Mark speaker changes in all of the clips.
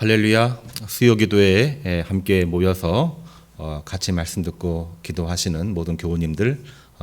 Speaker 1: 할렐루야. 수요기도회에 함께 모여서 같이 말씀 듣고 기도하시는 모든 교우님들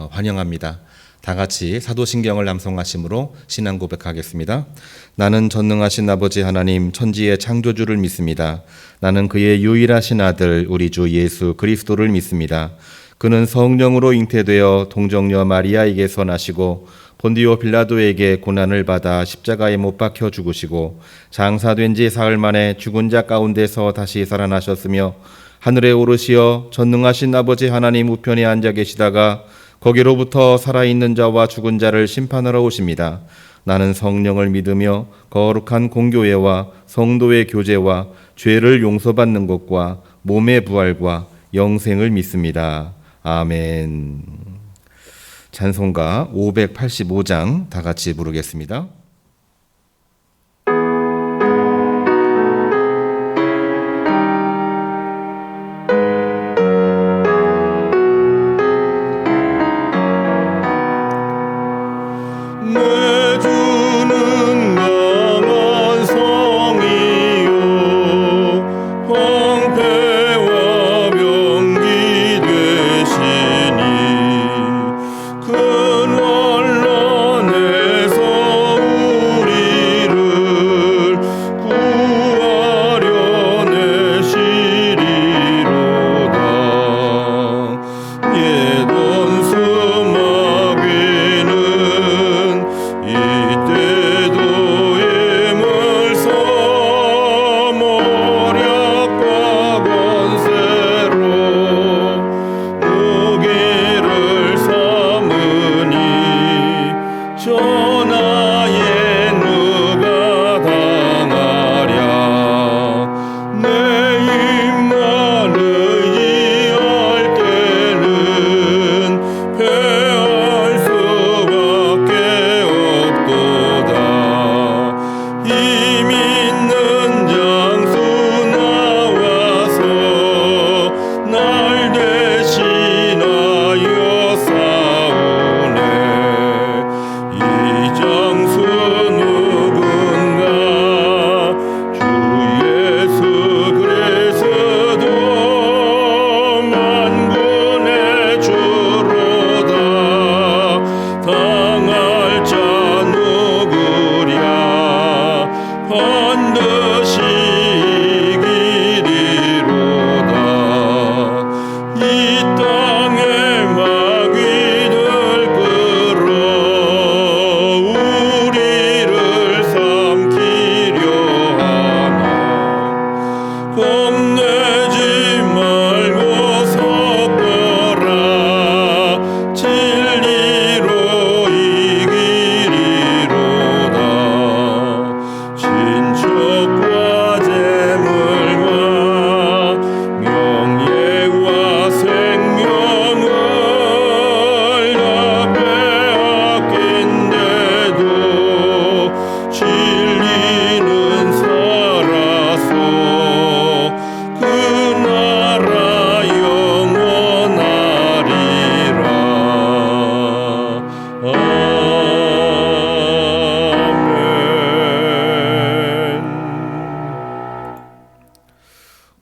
Speaker 1: 환영합니다. 다 같이 사도신경을 낭송하심으로 신앙 고백하겠습니다. 나는 전능하신 아버지 하나님 천지의 창조주를 믿습니다. 나는 그의 유일하신 아들 우리 주 예수 그리스도를 믿습니다. 그는 성령으로 잉태되어 동정녀 마리아에게서 나시고 본디오 빌라도에게 고난을 받아 십자가에 못 박혀 죽으시고 장사된 지 사흘 만에 죽은 자 가운데서 다시 살아나셨으며 하늘에 오르시어 전능하신 아버지 하나님 우편에 앉아 계시다가 거기로부터 살아있는 자와 죽은 자를 심판하러 오십니다. 나는 성령을 믿으며 거룩한 공교회와 성도의 교제와 죄를 용서받는 것과 몸의 부활과 영생을 믿습니다. 아멘. 찬송가 585장 다 같이 부르겠습니다.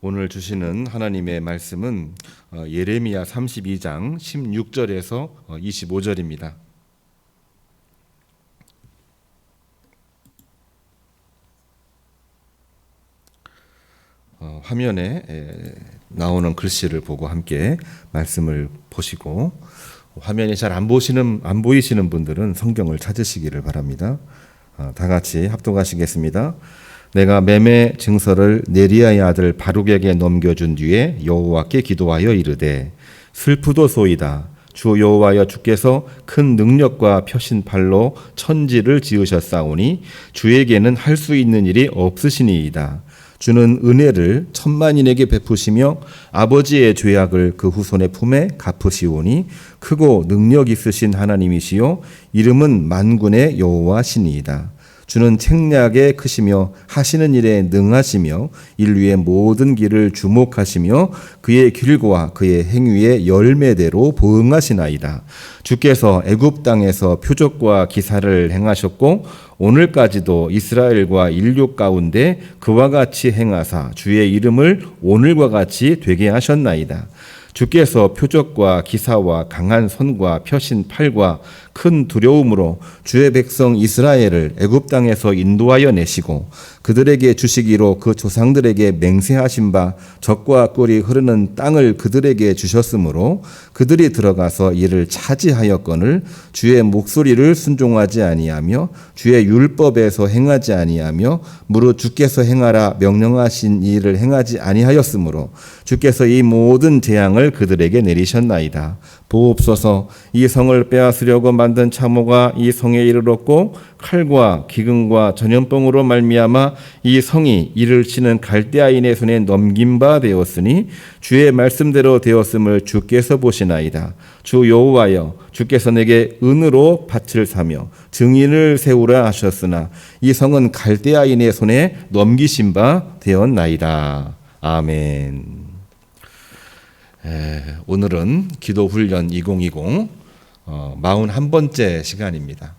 Speaker 1: 오늘 주시는 하나님의 말씀은 예레미야 32장 16절에서 25절입니다. 화면에 나오는 글씨를 보고 함께 말씀을 보시고 화면이 잘 안 보이시는 분들은 성경을 찾으시기를 바랍니다. 다 같이 합독하시겠습니다. 내가 매매 증서를 네리야의 아들 바룩에게 넘겨준 뒤에 여호와께 기도하여 이르되 슬프도소이다. 주 여호와여 주께서 큰 능력과 펴신 팔로 천지를 지으셨사오니 주에게는 할 수 있는 일이 없으시니이다. 주는 은혜를 천만인에게 베푸시며 아버지의 죄악을 그 후손의 품에 갚으시오니 크고 능력 있으신 하나님이시요 이름은 만군의 여호와시니이다. 주는 책략에 크시며 하시는 일에 능하시며 인류의 모든 길을 주목하시며 그의 길과 그의 행위의 열매대로 보응하시나이다. 주께서 애굽 땅에서 표적과 기사를 행하셨고 오늘까지도 이스라엘과 인류 가운데 그와 같이 행하사 주의 이름을 오늘과 같이 되게 하셨나이다. 주께서 표적과 기사와 강한 손과 펴신 팔과 큰 두려움으로 주의 백성 이스라엘을 애굽 땅에서 인도하여 내시고 그들에게 주시기로 그 조상들에게 맹세하신 바 젖과 꿀이 흐르는 땅을 그들에게 주셨으므로 그들이 들어가서 이를 차지하였거늘 주의 목소리를 순종하지 아니하며 주의 율법에서 행하지 아니하며 무릇 주께서 행하라 명령하신 일을 행하지 아니하였으므로 주께서 이 모든 재앙을 그들에게 내리셨나이다. 보옵소서. 이 성을 빼앗으려고 만든 참호가 이 성에 이르렀고 칼과 기근과 전염병으로 말미암아 이 성이 이를 치는 갈대아인의 손에 넘긴 바 되었으니 주의 말씀대로 되었음을 주께서 보시나이다. 주 여호와여, 주께서 내게 은으로 밭을 사며 증인을 세우라 하셨으나 이 성은 갈대아인의 손에 넘기신 바 되었나이다. 아멘. 오늘은 기도훈련 2020 41번째 시간입니다.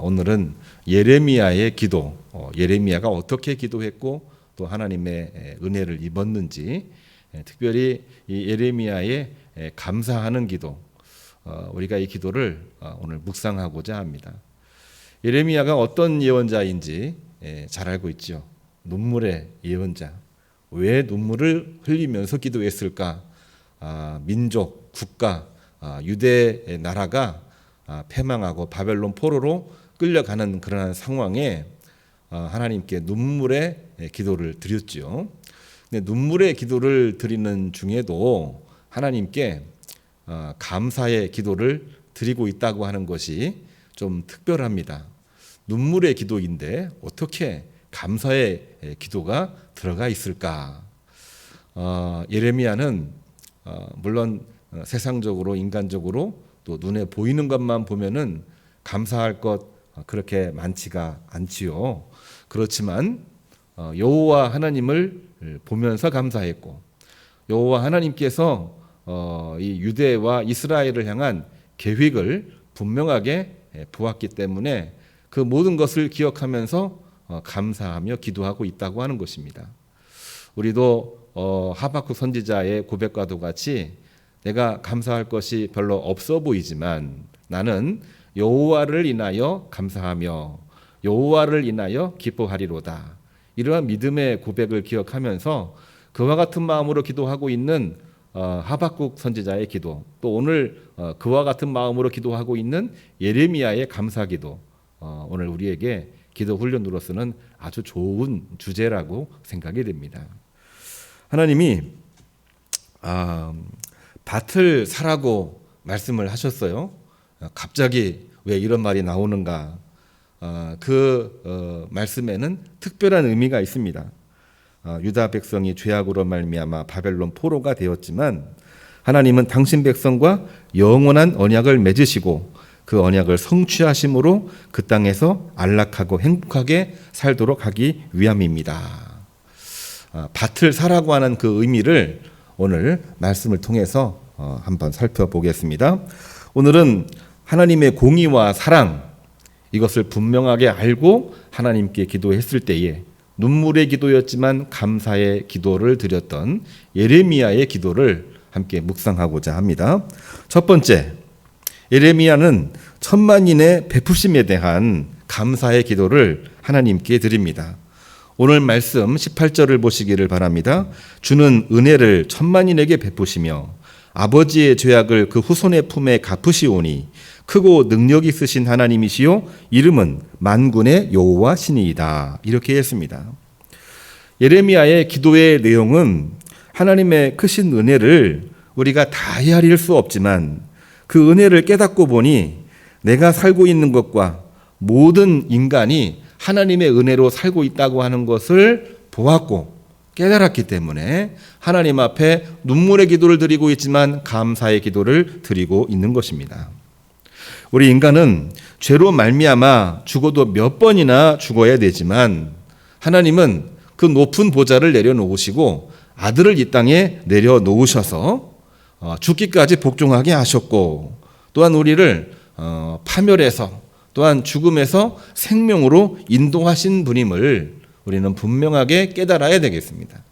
Speaker 1: 오늘은 예레미야의 기도, 예레미야가 어떻게 기도했고 또 하나님의 은혜를 입었는지, 특별히 이 예레미야의 감사하는 기도, 우리가 이 기도를 오늘 묵상하고자 합니다. 예레미야가 어떤 예언자인지 잘 알고 있죠. 눈물의 예언자. 왜 눈물을 흘리면서 기도했을까? 민족, 국가, 유대 나라가 패망하고 바벨론 포로로 끌려가는 그러한 상황에 하나님께 눈물의 기도를 드렸지요. 근데 눈물의 기도를 드리는 중에도 하나님께 감사의 기도를 드리고 있다고 하는 것이 좀 특별합니다. 눈물의 기도인데 어떻게 감사의 기도가 들어가 있을까? 예레미야는 물론 세상적으로 인간적으로 또 눈에 보이는 것만 보면은 감사할 것 그렇게 많지가 않지요. 그렇지만 여호와 하나님을 보면서 감사했고 여호와 하나님께서 이 유대와 이스라엘을 향한 계획을 분명하게 보았기 때문에 그 모든 것을 기억하면서 감사하며 기도하고 있다고 하는 것입니다. 우리도 하박국 선지자의 고백과도 같이 내가 감사할 것이 별로 없어 보이지만 나는 여호와를 인하여 감사하며 여호와를 인하여 기뻐하리로다. 이러한 믿음의 고백을 기억하면서 그와 같은 마음으로 기도하고 있는 하박국 선지자의 기도, 또 오늘 그와 같은 마음으로 기도하고 있는 예레미야의 감사기도, 오늘 우리에게 기도 훈련으로서는 아주 좋은 주제라고 생각이 됩니다. 하나님이 밭을 사라고 말씀을 하셨어요. 갑자기 왜 이런 말이 나오는가? 그 말씀에는 특별한 의미가 있습니다. 유다 백성이 죄악으로 말미암아 바벨론 포로가 되었지만 하나님은 당신 백성과 영원한 언약을 맺으시고 그 언약을 성취하심으로 그 땅에서 안락하고 행복하게 살도록 하기 위함입니다. 밭을 사라고 하는 그 의미를 오늘 말씀을 통해서 한번 살펴보겠습니다. 오늘은 하나님의 공의와 사랑, 이것을 분명하게 알고 하나님께 기도했을 때에 눈물의 기도였지만 감사의 기도를 드렸던 예레미야의 기도를 함께 묵상하고자 합니다. 첫 번째, 예레미야는 천만인의 베푸심에 대한 감사의 기도를 하나님께 드립니다. 오늘 말씀 18절을 보시기를 바랍니다. 주는 은혜를 천만인에게 베푸시며 아버지의 죄악을 그 후손의 품에 갚으시오니 크고 능력 있으신 하나님이시요 이름은 만군의 여호와시니이다. 이렇게 했습니다. 예레미야의 기도의 내용은 하나님의 크신 은혜를 우리가 다 헤아릴 수 없지만 그 은혜를 깨닫고 보니 내가 살고 있는 것과 모든 인간이 하나님의 은혜로 살고 있다고 하는 것을 보았고 깨달았기 때문에 하나님 앞에 눈물의 기도를 드리고 있지만 감사의 기도를 드리고 있는 것입니다. 우리 인간은 죄로 말미암아 죽어도 몇 번이나 죽어야 되지만 하나님은 그 높은 보좌를 내려놓으시고 아들을 이 땅에 내려놓으셔서 죽기까지 복종하게 하셨고, 또한 우리를 파멸해서 또한 죽음에서 생명으로 인도하신 분임을 우리는 분명하게 깨달아야 되겠습니다.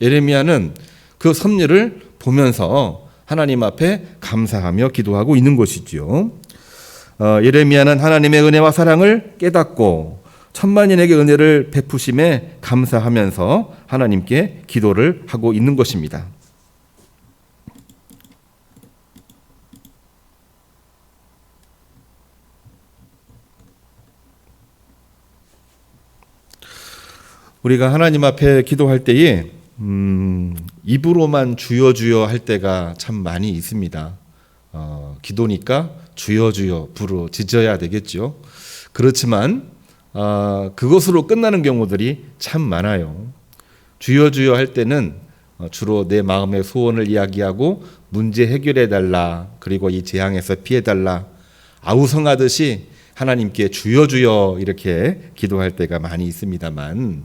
Speaker 1: 예레미야는 그 섭리를 보면서 하나님 앞에 감사하며 기도하고 있는 것이지요. 예레미야는 하나님의 은혜와 사랑을 깨닫고 천만인에게 은혜를 베푸심에 감사하면서 하나님께 기도를 하고 있는 것입니다. 우리가 하나님 앞에 기도할 때에 입으로만 주여 주여 할 때가 참 많이 있습니다. 기도니까 주여 주여 부르짖어야 되겠죠. 그렇지만 그것으로 끝나는 경우들이 참 많아요. 주여 주여 할 때는 주로 내 마음의 소원을 이야기하고 문제 해결해 달라, 그리고 이 재앙에서 피해 달라, 아우성하듯이 하나님께 주여 주여 이렇게 기도할 때가 많이 있습니다만,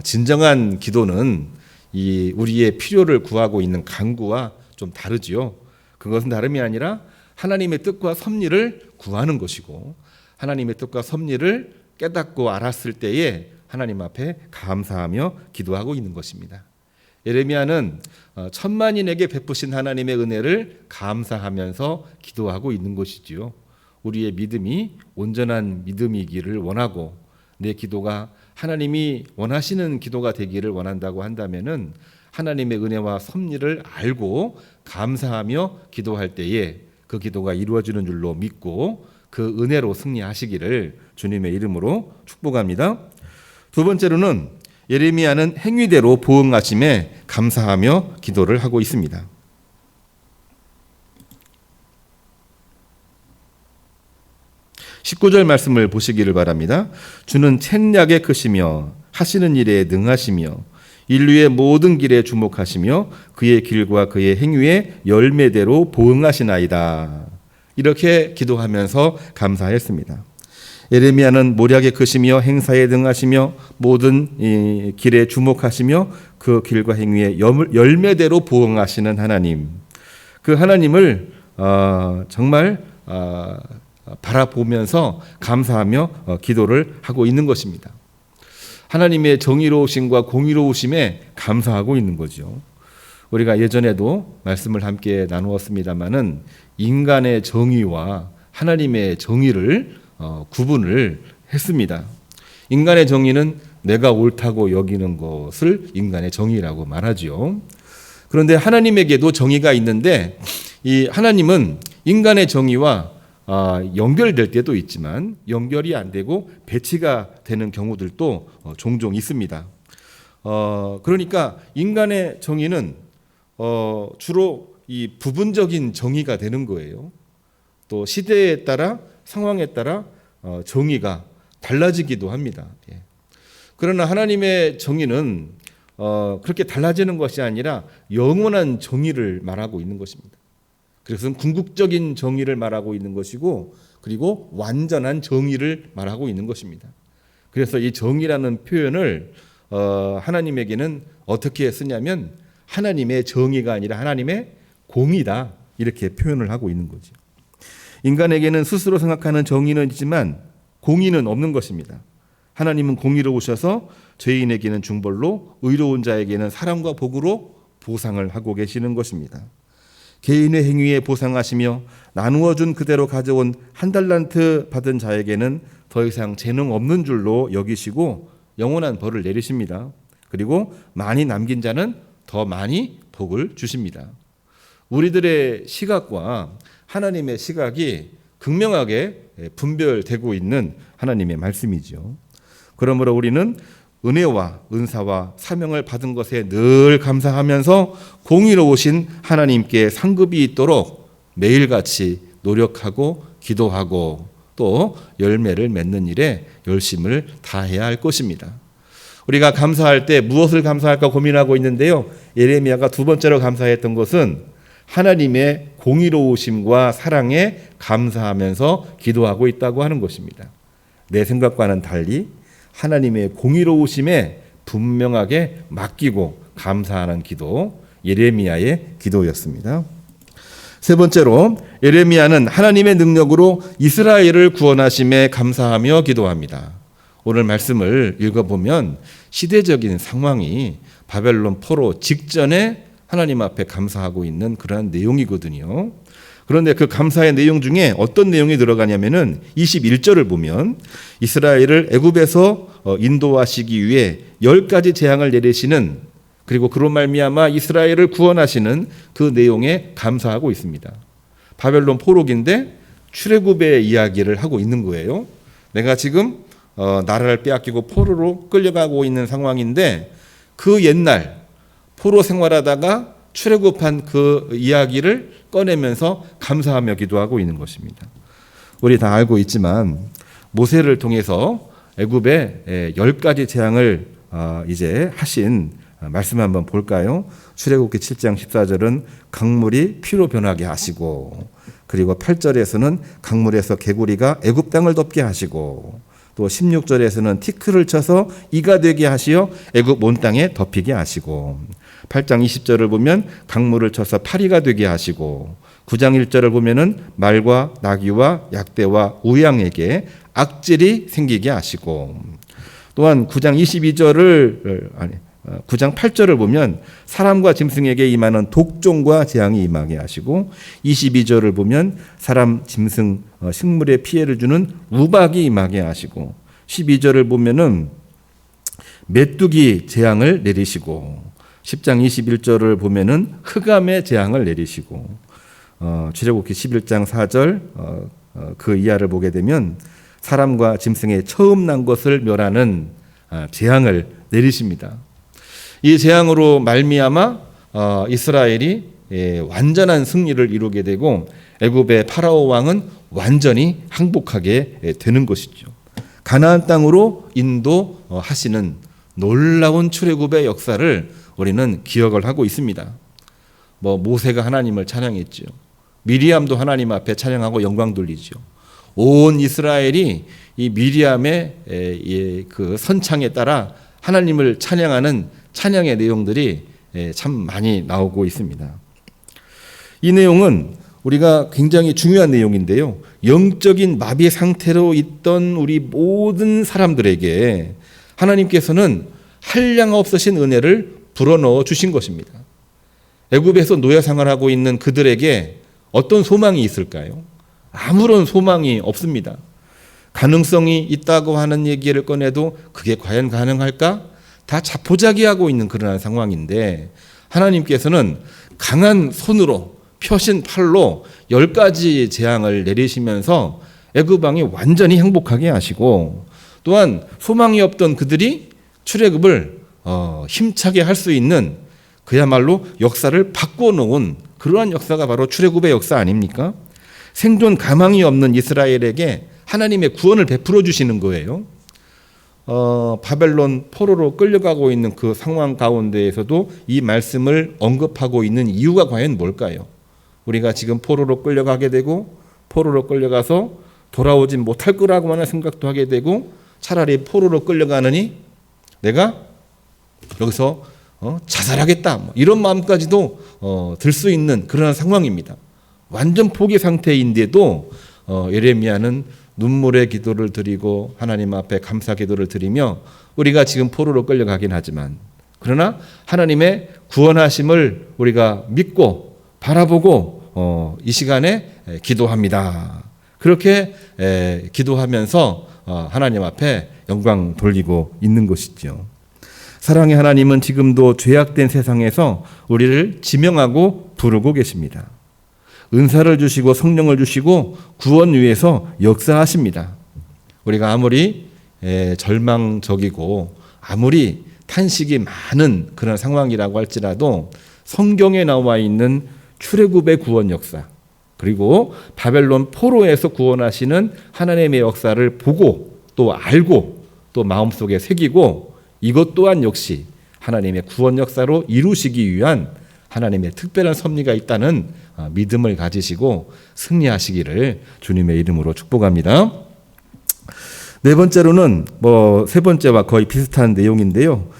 Speaker 1: 진정한 기도는 이 우리의 필요를 구하고 있는 간구와 좀 다르지요. 그것은 다름이 아니라 하나님의 뜻과 섭리를 구하는 것이고, 하나님의 뜻과 섭리를 깨닫고 알았을 때에 하나님 앞에 감사하며 기도하고 있는 것입니다. 예레미야는 천만인에게 베푸신 하나님의 은혜를 감사하면서 기도하고 있는 것이지요. 우리의 믿음이 온전한 믿음이기를 원하고, 내 기도가 하나님이 원하시는 기도가 되기를 원한다고 한다면은 하나님의 은혜와 섭리를 알고 감사하며 기도할 때에 그 기도가 이루어지는 줄로 믿고 그 은혜로 승리하시기를 주님의 이름으로 축복합니다. 두 번째로는 예레미야는 행위대로 보응하심에 감사하며 기도를 하고 있습니다. 19절 말씀을 보시기를 바랍니다. 주는 책략에 크시며 하시는 일에 능하시며 인류의 모든 길에 주목하시며 그의 길과 그의 행위에 열매대로 보응하시나이다. 이렇게 기도하면서 감사했습니다. 예레미야는 모략에 크시며 행사에 능하시며 모든 길에 주목하시며 그 길과 행위에 열매대로 보응하시는 하나님, 그 하나님을 정말 바라보면서 감사하며 기도를 하고 있는 것입니다. 하나님의 정의로우심과 공의로우심에 감사하고 있는 거죠. 우리가 예전에도 말씀을 함께 나누었습니다마는 인간의 정의와 하나님의 정의를 구분을 했습니다. 인간의 정의는 내가 옳다고 여기는 것을 인간의 정의라고 말하지요. 그런데 하나님에게도 정의가 있는데 이 하나님은 인간의 정의와 연결될 때도 있지만 연결이 안 되고 배치가 되는 경우들도 종종 있습니다. 그러니까 인간의 정의는 주로 이 부분적인 정의가 되는 거예요. 또 시대에 따라 상황에 따라 정의가 달라지기도 합니다. 그러나 하나님의 정의는 그렇게 달라지는 것이 아니라 영원한 정의를 말하고 있는 것입니다. 그래서 궁극적인 정의를 말하고 있는 것이고, 그리고 완전한 정의를 말하고 있는 것입니다. 그래서 이 정의라는 표현을 하나님에게는 어떻게 쓰냐면 하나님의 정의가 아니라 하나님의 공의다, 이렇게 표현을 하고 있는 거죠. 인간에게는 스스로 생각하는 정의는 있지만 공의는 없는 것입니다. 하나님은 공의로우셔서 죄인에게는 중벌로, 의로운 자에게는 사랑과 복으로 보상을 하고 계시는 것입니다. 개인의 행위에 보상하시며 나누어 준 그대로 가져온 한 달란트 받은 자에게는 더 이상 재능 없는 줄로 여기시고 영원한 벌을 내리십니다. 그리고 많이 남긴 자는 더 많이 복을 주십니다. 우리들의 시각과 하나님의 시각이 극명하게 분별되고 있는 하나님의 말씀이죠. 그러므로 우리는 은혜와 은사와 사명을 받은 것에 늘 감사하면서 공의로우신 하나님께 상급이 있도록 매일같이 노력하고 기도하고 또 열매를 맺는 일에 열심을 다해야 할 것입니다. 우리가 감사할 때 무엇을 감사할까 고민하고 있는데요. 예레미야가 두 번째로 감사했던 것은 하나님의 공의로우심과 사랑에 감사하면서 기도하고 있다고 하는 것입니다. 내 생각과는 달리 하나님의 공의로우심에 분명하게 맡기고 감사하는 기도, 예레미야의 기도였습니다. 세 번째로 예레미야는 하나님의 능력으로 이스라엘을 구원하심에 감사하며 기도합니다. 오늘 말씀을 읽어보면 시대적인 상황이 바벨론 포로 직전에 하나님 앞에 감사하고 있는 그러한 내용이거든요. 그런데 그 감사의 내용 중에 어떤 내용이 들어가냐면은 21절을 보면 이스라엘을 애굽에서 인도하시기 위해 10가지 재앙을 내리시는, 그리고 그로 말미암아 이스라엘을 구원하시는 그 내용에 감사하고 있습니다. 바벨론 포로기인데 출애굽의 이야기를 하고 있는 거예요. 내가 지금 나라를 빼앗기고 포로로 끌려가고 있는 상황인데 그 옛날 포로 생활하다가 출애굽한 그 이야기를 꺼내면서 감사하며 기도하고 있는 것입니다. 우리 다 알고 있지만 모세를 통해서 애굽의 10가지 재앙을 이제 하신 말씀 한번 볼까요? 출애굽기 7장 14절은 강물이 피로 변하게 하시고, 그리고 8절에서는 강물에서 개구리가 애굽 땅을 덮게 하시고, 또 16절에서는 티크를 쳐서 이가 되게 하시어 애굽 온 땅에 덮이게 하시고, 8장 20절을 보면 강물을 쳐서 파리가 되게 하시고, 9장 1절을 보면은 말과 나귀와 약대와 우양에게 악질이 생기게 하시고, 또한 9장 8절을 보면 사람과 짐승에게 임하는 독종과 재앙이 임하게 하시고, 22절을 보면 사람, 짐승, 식물에 피해를 주는 우박이 임하게 하시고, 12절을 보면은 메뚜기 재앙을 내리시고, 10장 21절을 보면은 흑암의 재앙을 내리시고, 출애굽기 11장 4절 그 이하를 보게 되면 사람과 짐승의 처음 난 것을 멸하는 재앙을 내리십니다. 이 재앙으로 말미암아 이스라엘이 완전한 승리를 이루게 되고 애굽의 파라오 왕은 완전히 항복하게 되는 것이죠. 가나안 땅으로 인도하시는 놀라운 출애굽의 역사를 우리는 기억을 하고 있습니다. 모세가 하나님을 찬양했죠. 미리암도 하나님 앞에 찬양하고 영광 돌리죠. 온 이스라엘이 이 미리암의 그 선창에 따라 하나님을 찬양하는 찬양의 내용들이 참 많이 나오고 있습니다. 이 내용은 우리가 굉장히 중요한 내용인데요. 영적인 마비 상태로 있던 우리 모든 사람들에게 하나님께서는 한량 없으신 은혜를 불어넣어 주신 것입니다. 애굽에서 노예 생활하고 있는 그들에게 어떤 소망이 있을까요? 아무런 소망이 없습니다. 가능성이 있다고 하는 얘기를 꺼내도 그게 과연 가능할까? 다 자포자기하고 있는 그런 상황인데 하나님께서는 강한 손으로 펴신 팔로 10가지 재앙을 내리시면서 애굽 왕이 완전히 행복하게 하시고, 또한 소망이 없던 그들이 출애굽을 힘차게 할 수 있는 그야말로 역사를 바꿔놓은 그러한 역사가 바로 출애굽의 역사 아닙니까? 생존 가망이 없는 이스라엘에게 하나님의 구원을 베풀어 주시는 거예요. 바벨론 포로로 끌려가고 있는 그 상황 가운데에서도 이 말씀을 언급하고 있는 이유가 과연 뭘까요? 우리가 지금 포로로 끌려가게 되고 포로로 끌려가서 돌아오진 못할 거라고 하는 생각도 하게 되고, 차라리 포로로 끌려가느니 내가 여기서 자살하겠다 이런 마음까지도 들 수 있는 그런 상황입니다. 완전 포기 상태인데도 예레미야는 눈물의 기도를 드리고 하나님 앞에 감사 기도를 드리며, 우리가 지금 포로로 끌려가긴 하지만 그러나 하나님의 구원하심을 우리가 믿고 바라보고 이 시간에 기도합니다. 그렇게 기도하면서 하나님 앞에 영광 돌리고 있는 것이죠. 사랑의 하나님은 지금도 죄악된 세상에서 우리를 지명하고 부르고 계십니다. 은사를 주시고 성령을 주시고 구원 위에서 역사하십니다. 우리가 아무리 절망적이고 아무리 탄식이 많은 그런 상황이라고 할지라도 성경에 나와 있는 출애굽의 구원 역사, 그리고 바벨론 포로에서 구원하시는 하나님의 역사를 보고 또 알고 또 마음속에 새기고, 이것 또한 역시 하나님의 구원 역사로 이루시기 위한 하나님의 특별한 섭리가 있다는 믿음을 가지시고 승리하시기를 주님의 이름으로 축복합니다. 네 번째로는 세 번째와 거의 비슷한 내용인데요.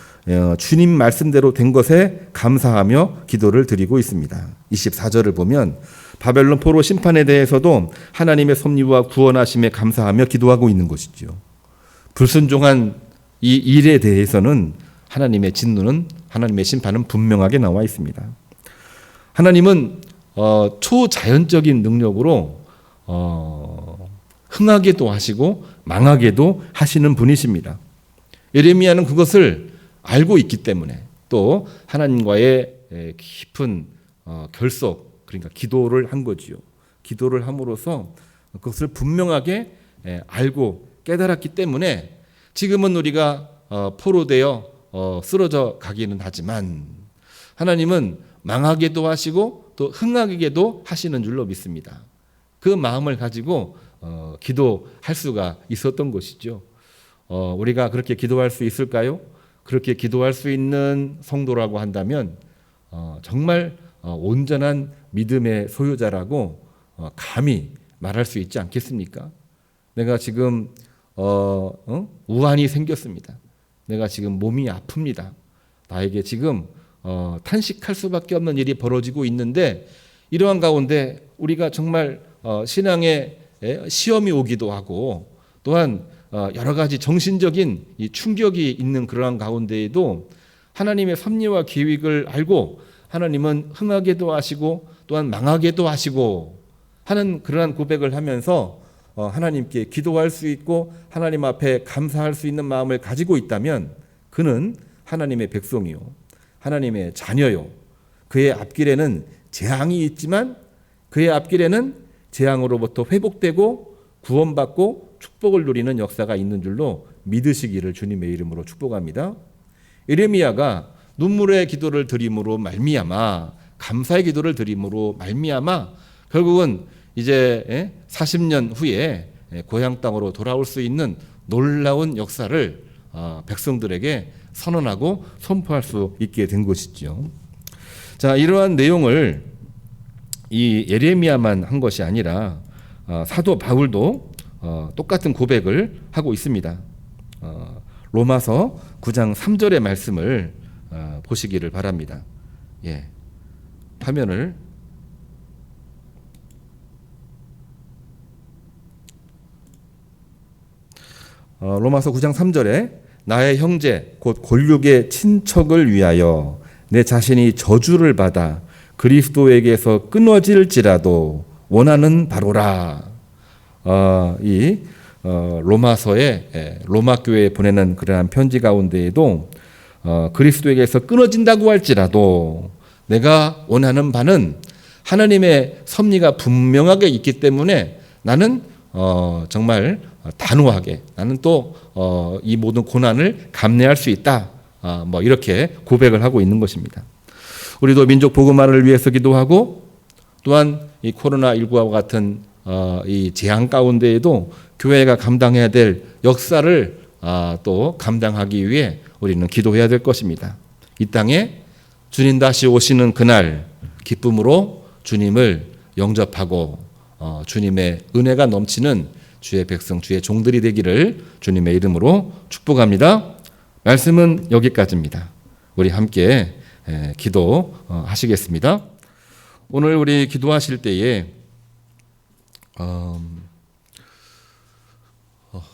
Speaker 1: 주님 말씀대로 된 것에 감사하며 기도를 드리고 있습니다. 24절을 보면 바벨론 포로 심판에 대해서도 하나님의 섭리와 구원하심에 감사하며 기도하고 있는 것이죠. 불순종한 이 일에 대해서는 하나님의 진노는, 하나님의 심판은 분명하게 나와 있습니다. 하나님은 초자연적인 능력으로 흥하게도 하시고 망하게도 하시는 분이십니다. 예레미야는 그것을 알고 있기 때문에 또 하나님과의 깊은 결속, 그러니까 기도를 한 거지요. 기도를 함으로써 그것을 분명하게 알고 깨달았기 때문에 지금은 우리가 포로되어 쓰러져 가기는 하지만 하나님은 망하게도 하시고 또 흥하게도 하시는 줄로 믿습니다. 그 마음을 가지고 기도할 수가 있었던 것이죠. 우리가 그렇게 기도할 수 있을까요? 그렇게 기도할 수 있는 성도라고 한다면 정말 온전한 믿음의 소유자라고 감히 말할 수 있지 않겠습니까? 내가 지금 우환이 생겼습니다. 내가 지금 몸이 아픕니다. 나에게 지금 탄식할 수밖에 없는 일이 벌어지고 있는데 이러한 가운데 우리가 정말 신앙에 시험이 오기도 하고 또한 여러 가지 정신적인 이 충격이 있는 그러한 가운데에도 하나님의 섭리와 계획을 알고 하나님은 흥하게도 하시고 또한 망하게도 하시고 하는 그러한 고백을 하면서 하나님께 기도할 수 있고 하나님 앞에 감사할 수 있는 마음을 가지고 있다면 그는 하나님의 백성이요, 하나님의 자녀요. 그의 앞길에는 재앙이 있지만 그의 앞길에는 재앙으로부터 회복되고 구원받고 축복을 누리는 역사가 있는 줄로 믿으시기를 주님의 이름으로 축복합니다. 예레미야가 눈물의 기도를 드림으로 말미암아, 감사의 기도를 드림으로 말미암아 결국은 이제 40년 후에 고향 땅으로 돌아올 수 있는 놀라운 역사를 백성들에게 선언하고 선포할 수 있게 된 것이죠. 자, 이러한 내용을 이 예레미야만 한 것이 아니라 사도 바울도 똑같은 고백을 하고 있습니다. 로마서 9장 3절의 말씀을 보시기를 바랍니다. 화면을 로마서 9장 3절에 나의 형제 곧 골육의 친척을 위하여 내 자신이 저주를 받아 그리스도에게서 끊어질지라도 원하는 바로라. 이 로마서에 로마 교회에 보내는 그러한 편지 가운데에도 그리스도에게서 끊어진다고 할지라도 내가 원하는 바는 하나님의 섭리가 분명하게 있기 때문에 나는 정말 단호하게 나는 또 이 모든 고난을 감내할 수 있다. 이렇게 고백을 하고 있는 것입니다. 우리도 민족 복음화를 위해서 기도하고 또한 이 코로나19와 같은 이 재앙 가운데에도 교회가 감당해야 될 역사를 또 감당하기 위해 우리는 기도해야 될 것입니다. 이 땅에 주님 다시 오시는 그날 기쁨으로 주님을 영접하고 주님의 은혜가 넘치는 주의 백성, 주의 종들이 되기를 주님의 이름으로 축복합니다. 말씀은 여기까지입니다. 우리 함께 기도하시겠습니다. 오늘 우리 기도하실 때에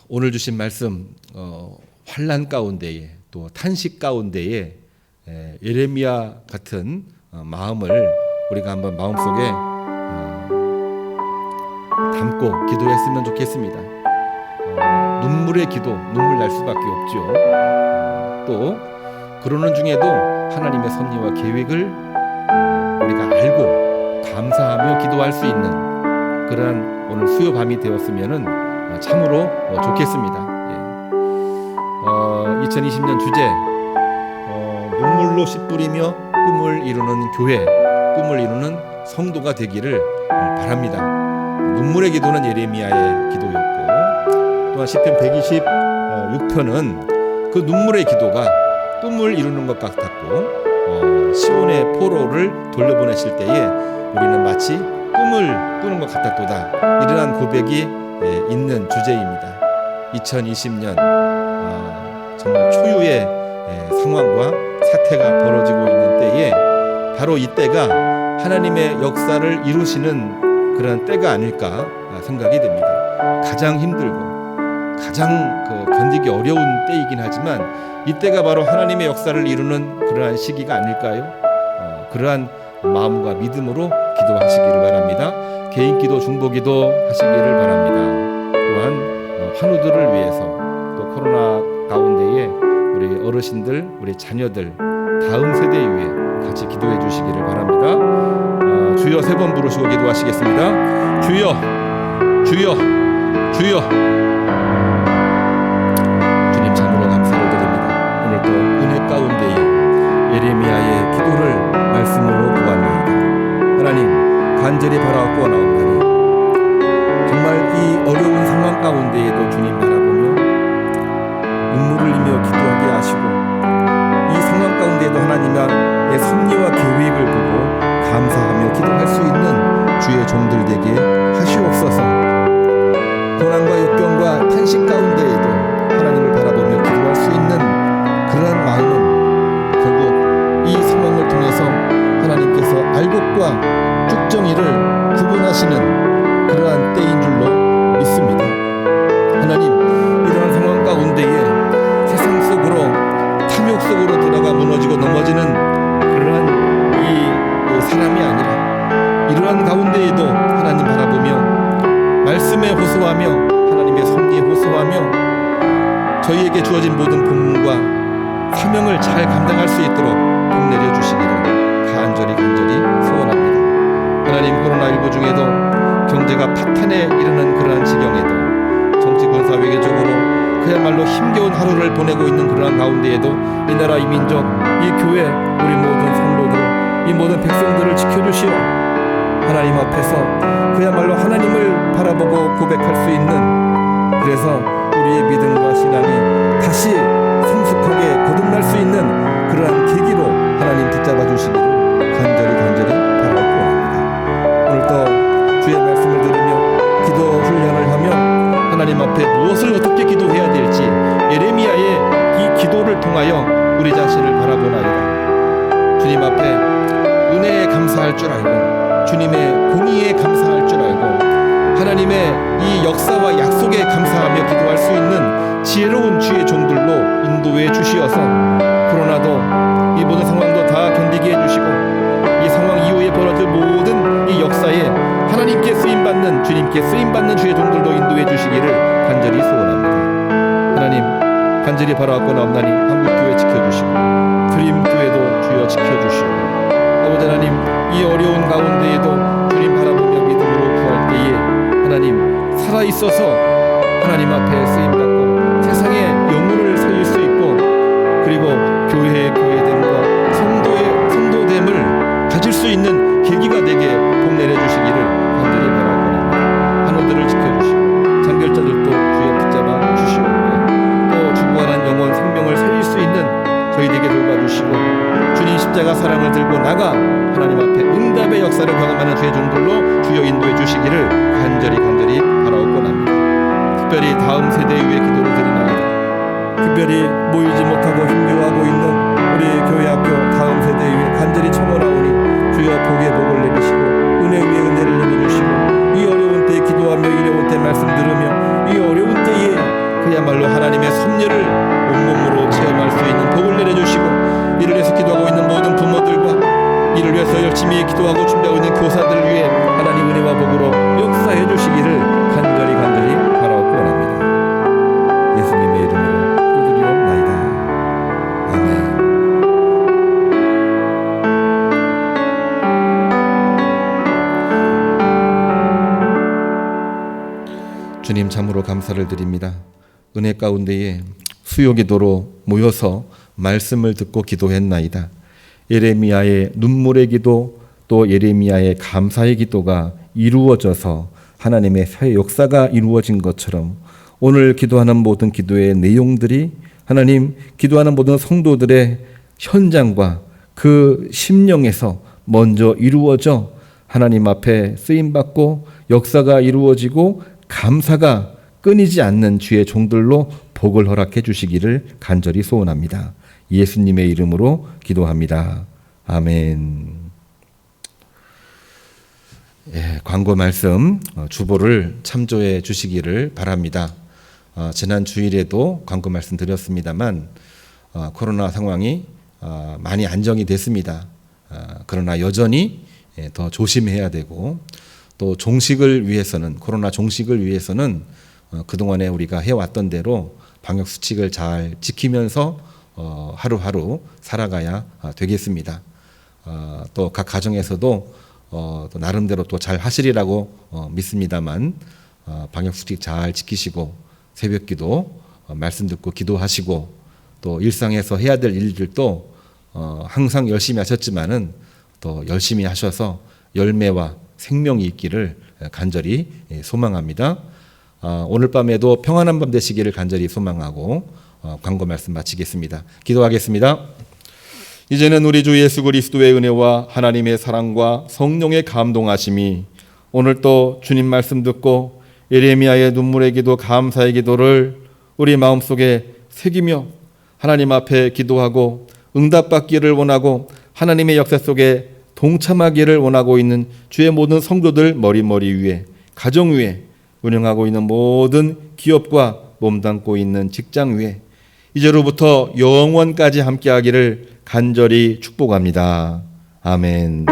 Speaker 1: 오늘 주신 말씀 환난 가운데에 또 탄식 가운데에 예레미야 같은 마음을 우리가 한번 마음속에 담고 기도했으면 좋겠습니다. 눈물의 기도, 눈물 날 수밖에 없죠. 또 그러는 중에도 하나님의 섭리와 계획을 우리가 알고 감사하며 기도할 수 있는 그러한 오늘 수요 밤이 되었으면은 참으로 좋겠습니다. 2020년 주제 눈물로 씨 뿌리며 꿈을 이루는 교회, 꿈을 이루는 성도가 되기를 바랍니다. 눈물의 기도는 예레미야의 기도였고 또한 시편 126편은 그 눈물의 기도가 꿈을 이루는 것 같았고 시온의 포로를 돌려보내실 때에 우리는 마치 꿈을 꾸는 것 같았도다. 이러한 고백이 있는 주제입니다. 2020년 정말 초유의 상황과 사태가 벌어지고 있는 때에 바로 이때가 하나님의 역사를 이루시는 그런 때가 아닐까 생각이 됩니다. 가장 힘들고 가장 견디기 어려운 때이긴 하지만 이때가 바로 하나님의 역사를 이루는 그러한 시기가 아닐까요? 그러한 마음과 믿음으로 기도하시기를 바랍니다. 개인 기도, 중보 기도 하시기를 바랍니다. 또한 환우들을 위해서 또 코로나 가운데에 우리 어르신들, 우리 자녀들, 다음 세대 위해 같이 기도해 주시기를 바랍니다. 주여 3번 부르시고 기도하시겠습니다. 주여, 주여, 주여. 주님 참으로 감사를 드립니다. 오늘도 은혜 가운데에 예레미야의 기도를 말씀으로 보았나이다. 하나님 간절히 바라옵고 나옵나니 정말 이 어려운 상황 가운데에도 주님 바라보며 눈물을 흘리며 기도하게 하시고 이 상황 가운데에도 하나님의 섭리와 계획을 보고 감사하며 기도할 수 있는 주의 종들 되게 하시옵소서. 고난과 역경과 탄식 가운데에도 하나님을 바라보며 기도할 수 있는 그러한 마음은 결국 이 상황을 통해서 하나님께서 알곡과 쭉정이를 구분하시는 그러한 때인 줄로 믿습니다. 하나님, 이러한 상황 가운데에 세상 속으로 탐욕 속으로 들어가 무너지고 넘어지는 그러한 이 사람이 아니라 이러한 가운데에도 하나님 바라보며 말씀에 호소하며 하나님의 섭리에 호소하며 저희에게 주어진 모든 본문과 사명을 잘 감당할 수 있도록 복 내려주시기를 간절히 소원합니다. 하나님, 코로나19 중에도 경제가 파탄에 이르는 그러한 지경에도 정치 군사 외교적으로 그야말로 힘겨운 하루를 보내고 있는 그러한 가운데에도 이 나라, 이 민족, 이 교회, 우리 모든 성도들, 이 모든 백성들을 지켜주시오. 하나님 앞에서 그야말로 하나님을 바라보고 고백할 수 있는, 그래서 우리의 믿음과 신앙이 다시 성숙하게 거듭날 수 있는 그러한 계기로 하나님 붙잡아 주시기를 간절히 바라옵고 합니다. 오늘도 주의 말씀을 들으며 기도 훈련을 하며 하나님 앞에 무엇을 어떻게 기도해야 될지 예레미야의 이 기도를 통하여 우리 자신을 바라보나이다. 주님 앞에 은혜에 감사할 줄 알고 주님의 공의에 감사할 줄 알고 하나님의 이 역사와 약속에 감사하며 기도할 수 있는 지혜로운 주의 종들로 인도해 주시어서 코로나도 이 모든 상황도 다 견디게 해주시고 이 상황 이후에 벌어질 모든 이 역사에 하나님께 쓰임받는, 주님께 쓰임받는 주의 종들도 인도해 주시기를 간절히 소원합니다. 하나님, 간절히 바라옵고 나옵나니 한국교회 지켜주시고 드림교회도 주여 지켜주시고 아버지 하나님, 이 어려운 가운데에도 주님 바라보며 믿음으로 구할 때에 하나님 살아있어서 하나님 앞에 쓰임받고 세상에 영혼을 살릴 수 있고 그리고 교회의 교회됨과 성도됨을 가질 수 있는 계기가 되게 복 내려주시기를 간절히 바라고 합니다. 한우들을 지켜주시고 장결자들도 주여 붙잡아 주시고 또 죽어가는 영혼 생명을 살릴 수 있는 저희에게 돌봐주시고 주님 십자가 사랑을 들고 나가 하나님 앞에 응답의 역사를 경험하는 주의 종들로 주여 인도해 주시기를 간절히 바라옵고 합니다. 특별히 다음 세대 위에 기도를 드리나이다. 특별히 모이지 못하고 힘겨워하고 있는 우리 교회 학교 다음 세대 위에 간절히 청원하오니 주여 복의 복을 내리시고 은혜 위에 은혜를 내려주시고 이 어려운 때에 기도하며 이 어려운 때 말씀 들으며 이 어려운 때에 그야말로 하나님의 섭리를 온몸으로 체험할 수 있는 복을 내려주시고 이를 위해서 기도하고 있는 모든 부모들과 이를 위해서 열심히 기도하고 준비하고 있는 교사들을 위해 하나님 은혜와 복으로 역사해 주시기를 간절히 바라옵고 원합니다. 예수님의 이름으로 기도드리옵나이다. 아멘. 주님 참으로 감사를 드립니다. 은혜 가운데에 수요 기도로 모여서 말씀을 듣고 기도했나이다. 예레미야의 눈물의 기도 또 예레미야의 감사의 기도가 이루어져서 하나님의 새 역사가 이루어진 것처럼 오늘 기도하는 모든 기도의 내용들이 하나님 기도하는 모든 성도들의 현장과
Speaker 2: 그 심령에서 먼저 이루어져 하나님 앞에 쓰임받고 역사가 이루어지고 감사가 끊이지 않는 주의 종들로 복을 허락해 주시기를 간절히 소원합니다. 예수님의 이름으로 기도합니다. 아멘. 광고 말씀 주보를 참조해 주시기를 바랍니다. 지난 주일에도 광고 말씀 드렸습니다만 코로나 상황이 많이 안정이 됐습니다. 그러나 여전히 더 조심해야 되고 또 종식을 위해서는 코로나 종식을 위해서는 그동안에 우리가 해왔던 대로 방역 수칙을 잘 지키면서 하루하루 살아가야 되겠습니다. 또 각 가정에서도 또 나름대로 또 잘 하시리라고 믿습니다만 방역 수칙 잘 지키시고 새벽기도 말씀 듣고 기도하시고 또 일상에서 해야 될 일들도 항상 열심히 하셨지만은 또 열심히 하셔서 열매와 생명이 있기를 간절히 소망합니다. 오늘 밤에도 평안한 밤 되시기를 간절히 소망하고 광고 말씀 마치겠습니다. 기도하겠습니다. 이제는 우리 주 예수 그리스도의 은혜와 하나님의 사랑과 성령의 감동하심이 오늘 또 주님 말씀 듣고 예레미야의 눈물의 기도, 감사의 기도를 우리 마음속에 새기며 하나님 앞에 기도하고 응답받기를 원하고 하나님의 역사 속에 동참하기를 원하고 있는 주의 모든 성도들 머리 위에, 가정 위에, 운영하고 있는 모든 기업과 몸담고 있는 직장 위에 이제로부터 영원까지 함께하기를 간절히 축복합니다. 아멘.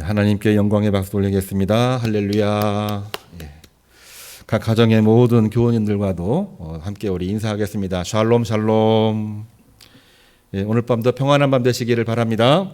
Speaker 1: 하나님께 영광의 박수 올리겠습니다. 할렐루야. 각 가정의 모든 교우님들과도 함께 우리 인사하겠습니다. 샬롬 샬롬. 오늘 밤도 평안한 밤 되시기를 바랍니다.